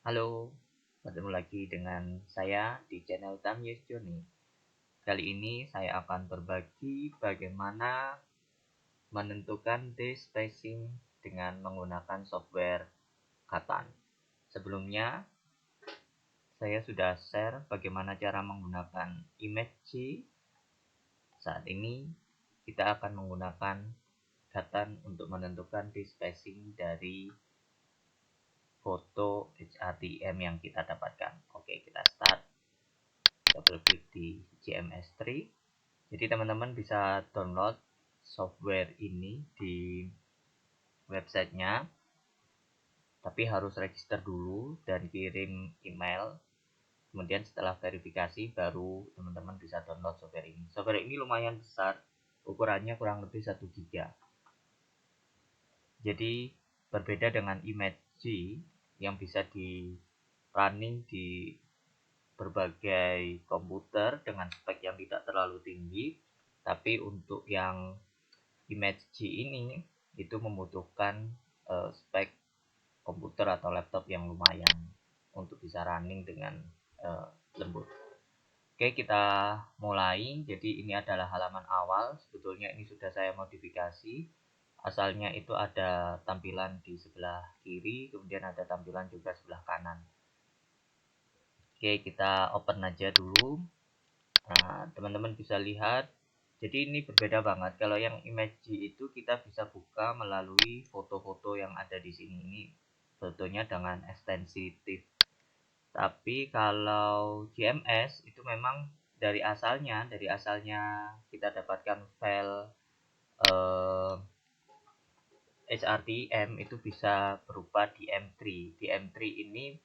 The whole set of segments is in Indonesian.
Halo, bertemu lagi dengan saya di channel Tamyus Journey. Kali ini saya akan berbagi bagaimana menentukan disk spacing dengan menggunakan software Katan. Sebelumnya, saya sudah share bagaimana cara menggunakan ImageG. Saat ini, kita akan menggunakan Katan untuk menentukan disk spacing dari foto HRTM yang kita dapatkan. Oke, kita start. Double klik di GMS3. Jadi teman-teman bisa download software ini di websitenya, tapi harus register dulu dan kirim email. Kemudian setelah verifikasi baru teman-teman bisa download software ini. Software ini lumayan besar, ukurannya kurang lebih 1 GB. Jadi berbeda dengan ImageG yang bisa di running di berbagai komputer dengan spek yang tidak terlalu tinggi, tapi untuk yang ImageG ini itu membutuhkan spek komputer atau laptop yang lumayan untuk bisa running dengan lembut. Oke, kita mulai. Jadi ini adalah halaman awal. Sebetulnya ini sudah saya modifikasi. Asalnya itu ada tampilan di sebelah kiri, kemudian ada tampilan juga sebelah kanan. Oke, kita open aja dulu. Nah, teman-teman bisa lihat. Jadi ini berbeda banget. Kalau yang ImageG itu kita bisa buka melalui foto-foto yang ada di sini. Ini fotonya dengan ekstensitif. Tapi kalau GMS itu memang dari asalnya kita dapatkan file HRTM itu bisa berupa DM3. DM3 ini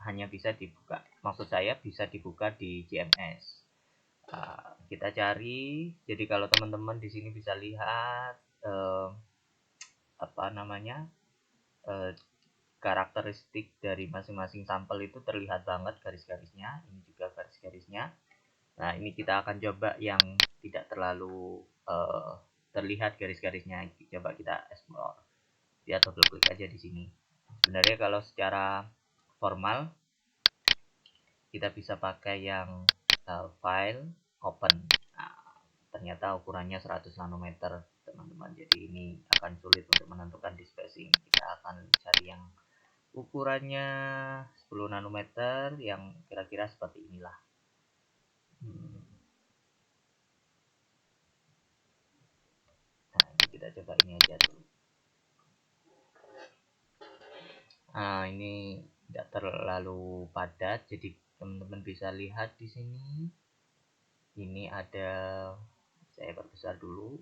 hanya bisa dibuka. Maksud saya bisa dibuka di GMS. Kita cari. Jadi kalau teman-teman di sini bisa lihat apa namanya karakteristik dari masing-masing sampel itu terlihat banget garis-garisnya. Ini juga garis-garisnya. Nah, ini kita akan coba yang tidak terlalu terlihat garis-garisnya. Coba kita explore. Dia double klik aja di sini. Sebenarnya kalau secara formal kita bisa pakai yang file open. Nah, ternyata ukurannya 100 nanometer teman-teman, jadi ini akan sulit untuk menentukan disk spacing. Kita akan cari yang ukurannya 10 nanometer yang kira-kira seperti inilah. Nah, kita coba ini aja dulu. Nah, ini tidak terlalu padat, jadi teman-teman bisa lihat di sini. Ini ada, saya perbesar dulu.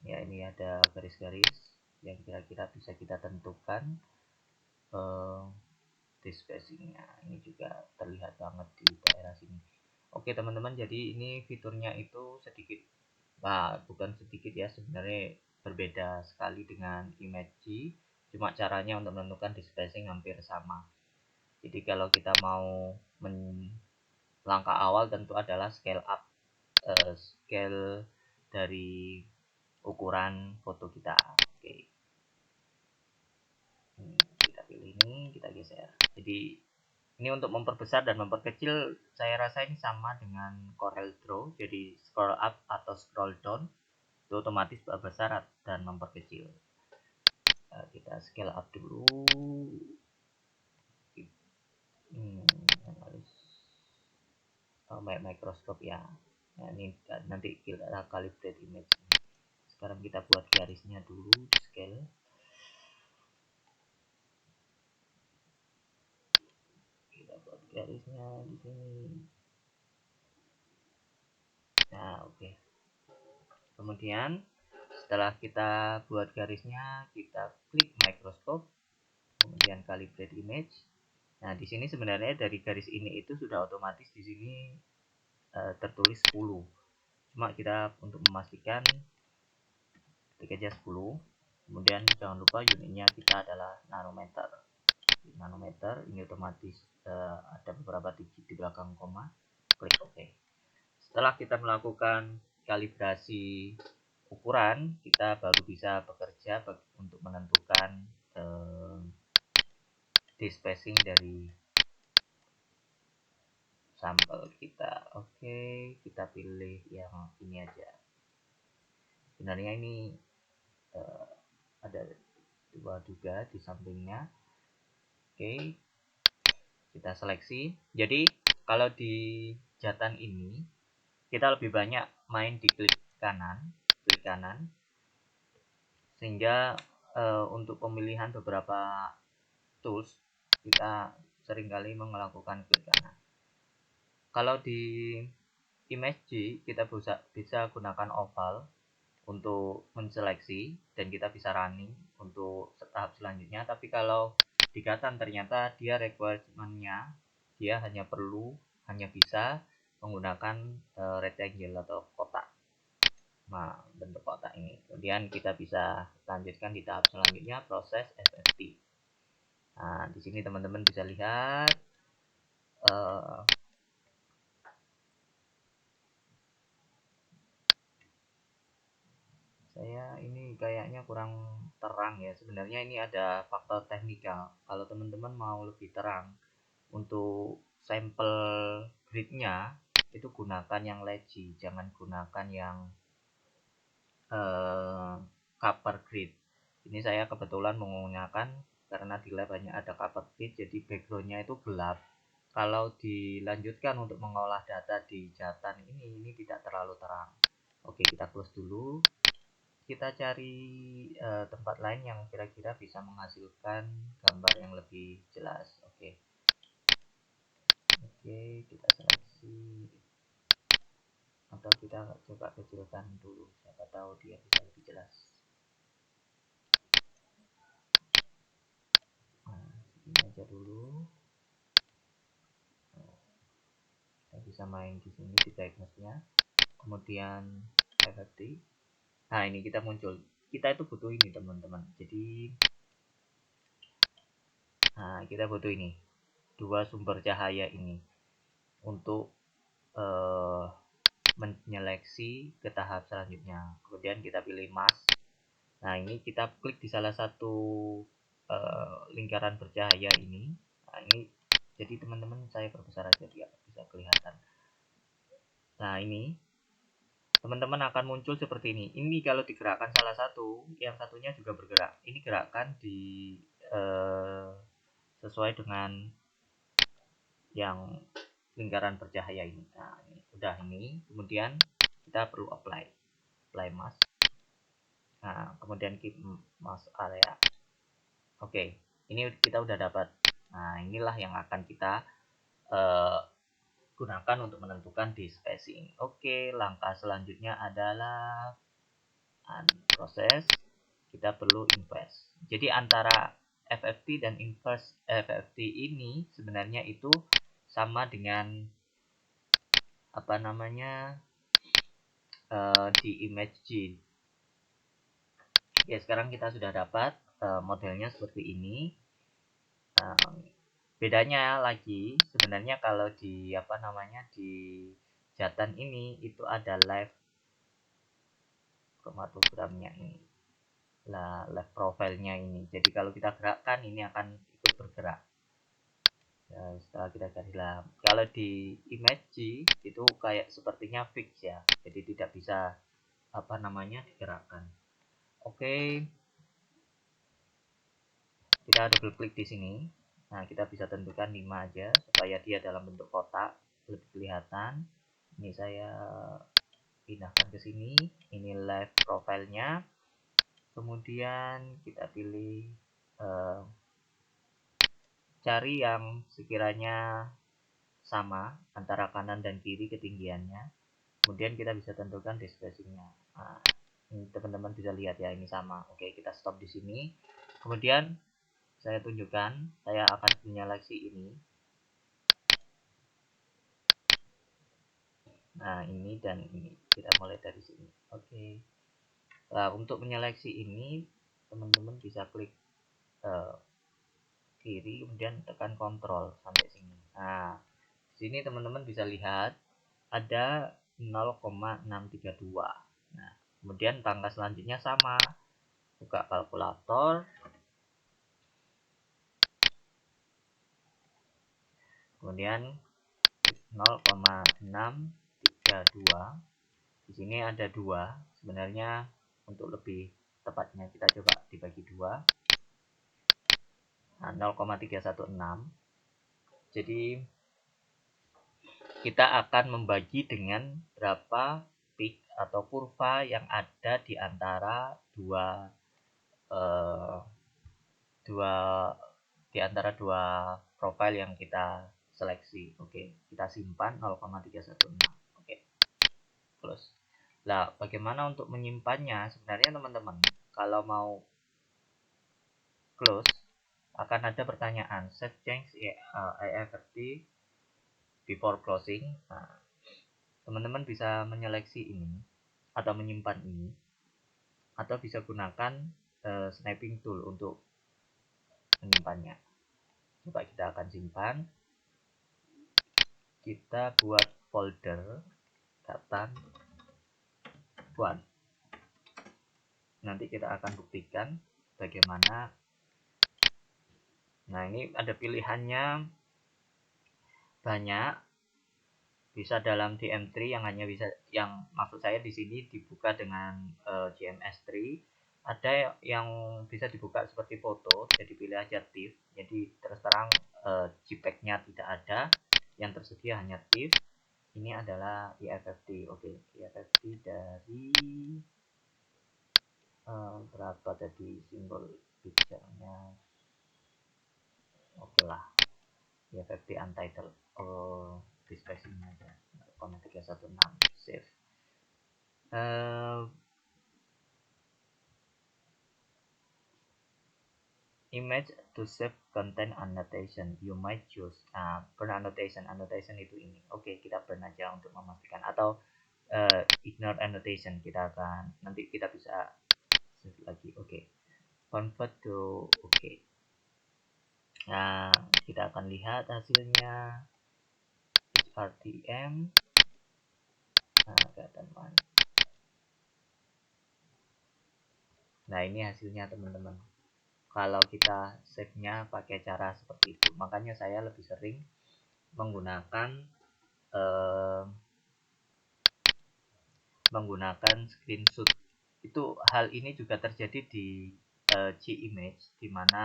Ya, ini ada garis-garis yang kira-kira bisa kita tentukan disk spacingnya. Ini juga terlihat banget di daerah sini. Oke teman-teman, jadi ini fiturnya itu sedikit, bukan sedikit ya, sebenarnya berbeda sekali dengan ImageG. Cuma caranya untuk menentukan disk spacing hampir sama. Jadi kalau kita mau langkah awal tentu adalah scale up, scale dari ukuran foto kita. Oke, kita pilih ini, kita geser. Jadi ini untuk memperbesar dan memperkecil, saya rasa ini sama dengan Corel Draw. Jadi scroll up atau scroll down itu otomatis membesar dan memperkecil. Kita scale up dulu. Harus mikroskop ya. Nah, ini nanti kita calibrate image. Sekarang kita buat garisnya dulu di scale. Kita buat garisnya di sini. Nah, oke. Kemudian setelah kita buat garisnya, kita klik mikroskop, kemudian calibrate image. Nah, di sini sebenarnya dari garis ini itu sudah otomatis di sini tertulis 10. Cuma kita untuk memastikan klik aja 10. Kemudian jangan lupa unitnya kita adalah nanometer. Nanometer ini otomatis ada beberapa digit di belakang koma. Klik OK. Setelah kita melakukan kalibrasi ukuran, kita baru bisa bekerja untuk menentukan di spacing dari sampel kita. Oke, kita pilih yang ini aja. Sebenarnya ini ada dua juga di sampingnya. Oke, kita seleksi. Jadi kalau di jatan ini kita lebih banyak main di klik kanan, sehingga untuk pemilihan beberapa tools kita seringkali melakukan klik kanan. Kalau di image kita bisa gunakan oval untuk menseleksi dan kita bisa running untuk tahap selanjutnya. Tapi kalau di Katan ternyata dia requirement-nya dia hanya bisa menggunakan rectangle atau kotak. Nah, bentuk kotak ini. Kemudian kita bisa lanjutkan di tahap selanjutnya, proses FFT. Nah, di sini teman-teman bisa lihat saya ini kayaknya kurang terang ya. Sebenarnya ini ada faktor teknikal. Kalau teman-teman mau lebih terang untuk sampel gridnya itu gunakan yang leggy, jangan gunakan yang cover grid. Ini saya kebetulan menggunakan karena di lab banyak ada cover grid, jadi backgroundnya itu gelap. Kalau dilanjutkan untuk mengolah data di jatan ini tidak terlalu terang. Oke, kita close dulu. Kita cari tempat lain yang kira-kira bisa menghasilkan gambar yang lebih jelas. Oke, kita seleksi atau kita coba kecilkan dulu, siapa tahu dia bisa lebih jelas. Nah, segini aja dulu. Kita bisa main di sini di brightness-nya, kemudian FFT. Nah, ini kita muncul. Kita itu butuh ini teman-teman. Jadi kita butuh ini, dua sumber cahaya ini untuk menyeleksi ke tahap selanjutnya. Kemudian kita pilih mask. Nah, ini kita klik di salah satu lingkaran bercahaya ini. Nah, ini jadi teman-teman saya perbesar aja biar bisa kelihatan. Nah, ini teman-teman akan muncul seperti ini. Ini kalau digerakkan salah satu, yang satunya juga bergerak. Ini gerakan di sesuai dengan yang lingkaran bercahaya ini. Nah, ini udah ini. Kemudian kita perlu apply mask. Nah, kemudian keep mask area. Oke, ini kita udah dapat. Nah, inilah yang akan kita gunakan untuk menentukan di spacing. Oke, langkah selanjutnya adalah proses. Kita perlu inverse. Jadi antara FFT dan inverse FFT ini sebenarnya itu sama dengan apa namanya di image G. Ya, sekarang kita sudah dapat modelnya seperti ini. Bedanya lagi sebenarnya kalau di di jatan ini itu ada live kromatogramnya ini, live profilnya ini. Jadi kalau kita gerakkan ini akan ikut bergerak. Ya, setelah kita cari lah. Kalau di image itu kayak sepertinya fix ya, jadi tidak bisa digerakkan. Oke, kita double klik di sini. Nah, kita bisa tentukan 5 aja supaya dia dalam bentuk kotak lebih kelihatan. Ini saya pindahkan ke sini. Ini live profilnya. Kemudian kita pilih cari yang sekiranya sama antara kanan dan kiri ketinggiannya. Kemudian kita bisa tentukan spacingnya. Nah, ini teman-teman bisa lihat ya, ini sama. Oke, kita stop di sini. Kemudian saya tunjukkan, saya akan menyeleksi ini. Nah, ini dan ini kita mulai dari sini. Oke. Nah, untuk menyeleksi ini teman-teman bisa klik kiri kemudian tekan kontrol sampai sini. Nah, di sini teman-teman bisa lihat ada 0,632. Nah, kemudian tangga selanjutnya sama. Buka kalkulator. kemudian 0,632. Di sini ada 2. Sebenarnya untuk lebih tepatnya kita coba dibagi 2. Nah, 0,316. Jadi kita akan membagi dengan berapa peak atau kurva yang ada di antara dua profil yang kita seleksi. Oke, kita simpan 0,316. Oke, close. Nah, bagaimana untuk menyimpannya? Sebenarnya teman-teman, kalau mau close akan ada pertanyaan set change IFFT before closing. Nah, teman-teman bisa menyeleksi ini atau menyimpan ini, atau bisa gunakan snapping tool untuk menyimpannya. Coba kita akan simpan. Kita buat folder data buat. Nanti kita akan buktikan bagaimana. Nah, ini ada pilihannya banyak. Bisa dalam DM3 yang hanya bisa, yang maksud saya di sini dibuka dengan GMS3. Ada yang bisa dibuka seperti foto, jadi pilih aja TIFF. Jadi terus terang JPEG-nya tidak ada, yang tersedia hanya TIFF. Ini adalah IFFT. Oke, IFFT dari berapa tadi simbol picture-nya? Oke lah, IFFT untitled. Displacing aja 0,316. Save. Image to save content annotation you might choose. Burn annotation itu ini. Oke, kita burn aja untuk memastikan, atau ignore annotation. Kita akan nanti kita bisa save lagi. Oke, convert to oke. Nah, kita akan lihat hasilnya. HRTM. Kelihatan mana? Nah, ini hasilnya teman-teman. Kalau kita save-nya pakai cara seperti itu, makanya saya lebih sering menggunakan screenshot. Itu hal ini juga terjadi di Gimage, dimana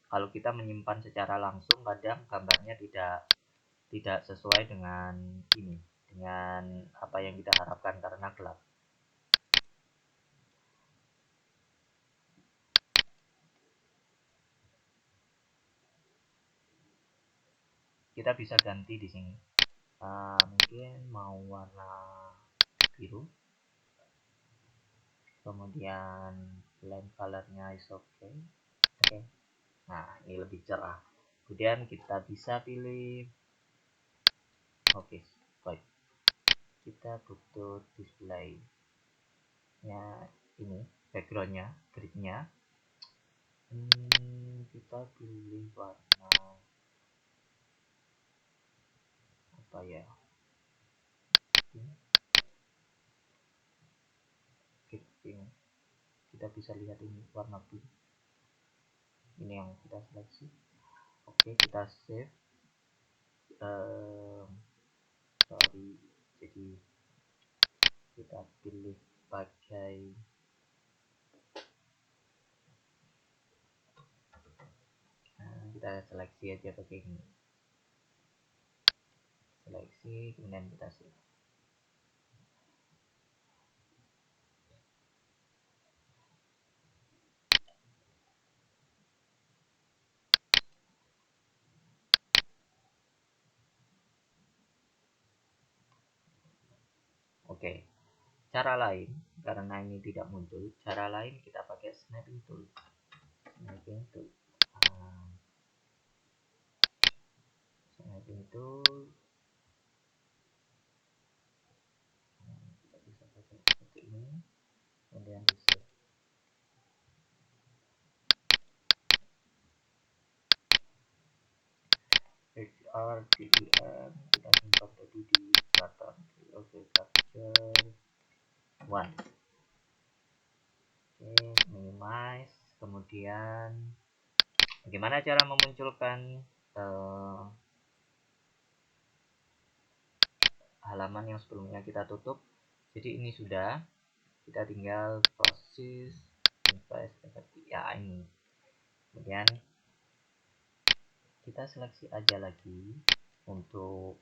kalau kita menyimpan secara langsung kadang gambarnya tidak sesuai dengan apa yang kita harapkan karena gelap. Kita bisa ganti di sini. Mungkin mau warna biru. Kemudian blend colornya is okay. Oke. Nah, ini lebih cerah. Kemudian kita bisa pilih oke, baik. Kita butuh display nya ini, backgroundnya, gridnya. Kita pilih warna apa ya? Pink. Kita bisa lihat ini warna pink. Ini yang kita seleksi. Oke, kita save. Sorry, jadi kita pilih pakai kita seleksi aja pakai ini, seleksi, kemudian kita save. Oke, cara lain karena ini tidak muncul, cara lain kita pakai snapping tool. Snapping tool kita bisa pakai seperti ini, kemudian di save. HRTM kita simpan tadi di button. Oke, capture one. Oke, minimize. Kemudian bagaimana cara memunculkan halaman yang sebelumnya kita tutup. Jadi ini sudah, kita tinggal proses invest ya ini. Kemudian kita seleksi aja lagi untuk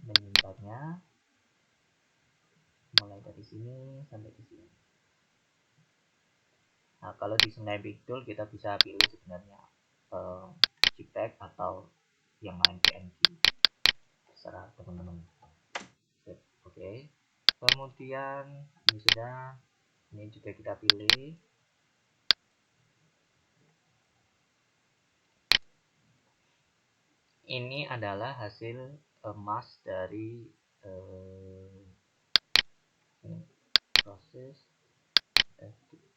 menyimpannya, mulai dari sini sampai di sini. Nah, kalau di Snapping Tool kita bisa pilih sebenarnya JPEG atau yang lain PNG, terserah teman-teman. Oke. Kemudian ini sudah, ini juga kita pilih. Ini adalah hasil mask dari ini, proses.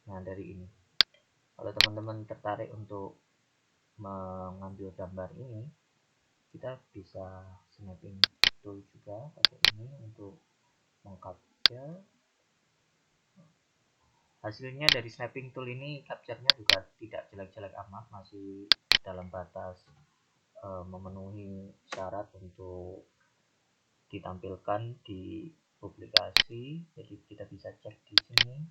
Nah, dari ini, kalau teman-teman tertarik untuk mengambil gambar ini, kita bisa snapping tool juga pakai ini untuk mengcapture. Hasilnya dari snapping tool ini capture-nya juga tidak jelek-jelek amat, masih dalam batas memenuhi syarat untuk ditampilkan di publikasi. Jadi kita bisa cek di sini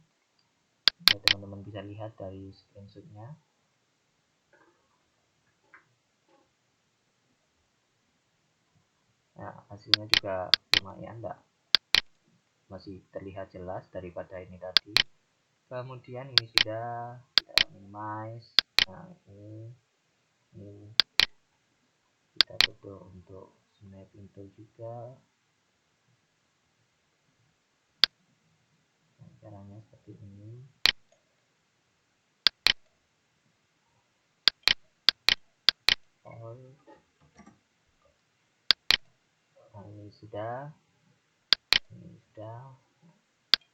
ya, teman-teman bisa lihat dari screenshotnya. Nah, hasilnya juga lumayan, enggak, masih terlihat jelas daripada ini tadi. Kemudian ini sudah kita minimize. Nah, ini kita butuh untuk snapping tool juga. Nah, caranya seperti ini. Nah, ini sudah,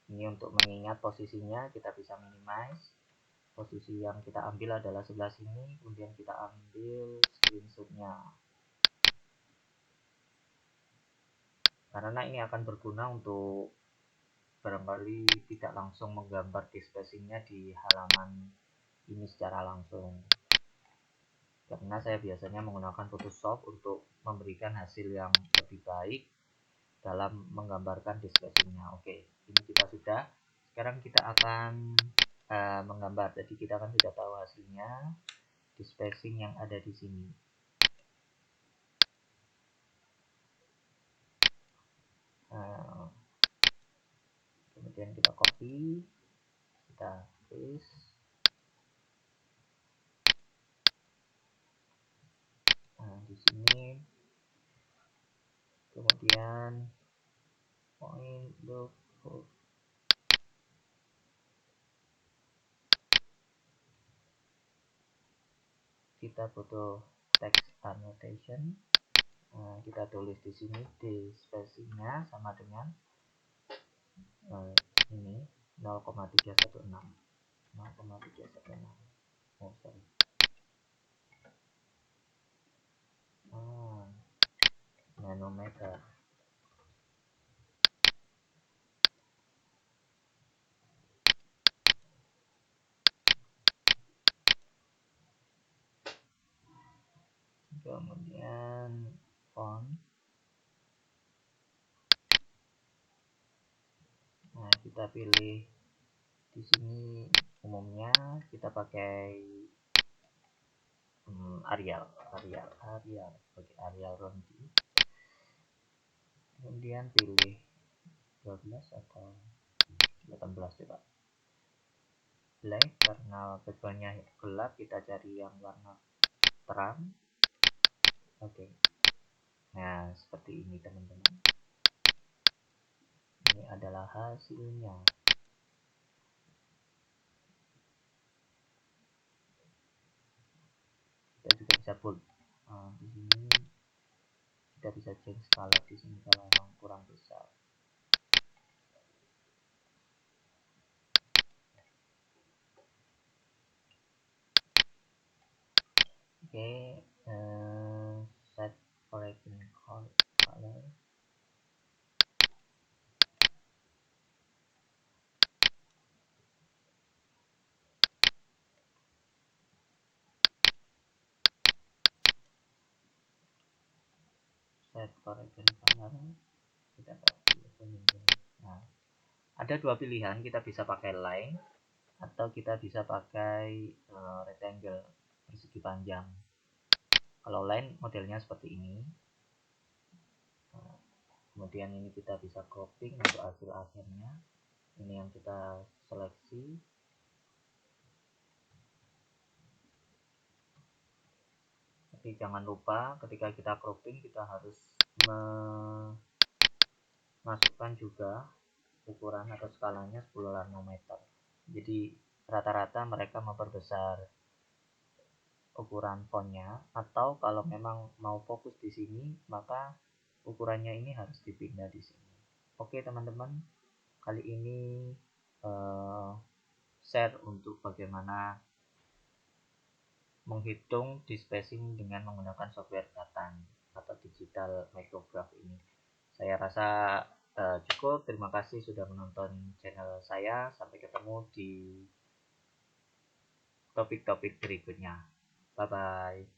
ini untuk mengingat posisinya kita bisa minimize. Posisi yang kita ambil adalah sebelah sini, kemudian kita ambil screenshotnya, karena ini akan berguna untuk barangkali tidak langsung menggambar di spacingnya di halaman ini secara langsung, karena saya biasanya menggunakan Photoshop untuk memberikan hasil yang lebih baik dalam menggambarkan di spacingnya. Oke, ini kita sudah. Sekarang kita akan menggambar. Jadi kita kan sudah tahu hasilnya di spacing yang ada di sini. Kemudian kita copy, kita paste. Nah, di sini kemudian point look, kita butuh text annotation. Nah, kita tulis di sini di spacingnya sama dengan ini 0,316. Oh, sorry. Nanometer. Kemudian font. Nah, kita pilih di sini, umumnya kita pakai Arial. Oke, Arial Rondi. Kemudian pilih 12 atau 18 coba. Black, karena backgroundnya gelap, kita cari yang warna terang. Oke. Nah, seperti ini teman-teman. Ini adalah hasilnya. Kita juga bisa bold. Di sini kita bisa change color di sini kalau memang kurang besar. Oke, set correction color. set correction color, kita nah, ada dua pilihan, kita bisa pakai line atau kita bisa pakai rectangle, persegi panjang. Kalau line modelnya seperti ini. Nah, kemudian ini kita bisa cropping untuk hasil akhirnya. Ini yang kita seleksi. Tapi jangan lupa ketika kita cropping kita harus memasukkan juga ukuran atau skalanya 10 nanometer. Jadi rata-rata mereka memperbesar ukuran fontnya, atau kalau memang mau fokus di sini maka ukurannya ini harus dipindah di sini. Oke teman-teman, kali ini share untuk bagaimana menghitung dispacing dengan menggunakan software Katan atau digital micrograph ini. Saya rasa cukup. Terima kasih sudah menonton channel saya. Sampai ketemu di topik-topik berikutnya. Bye bye.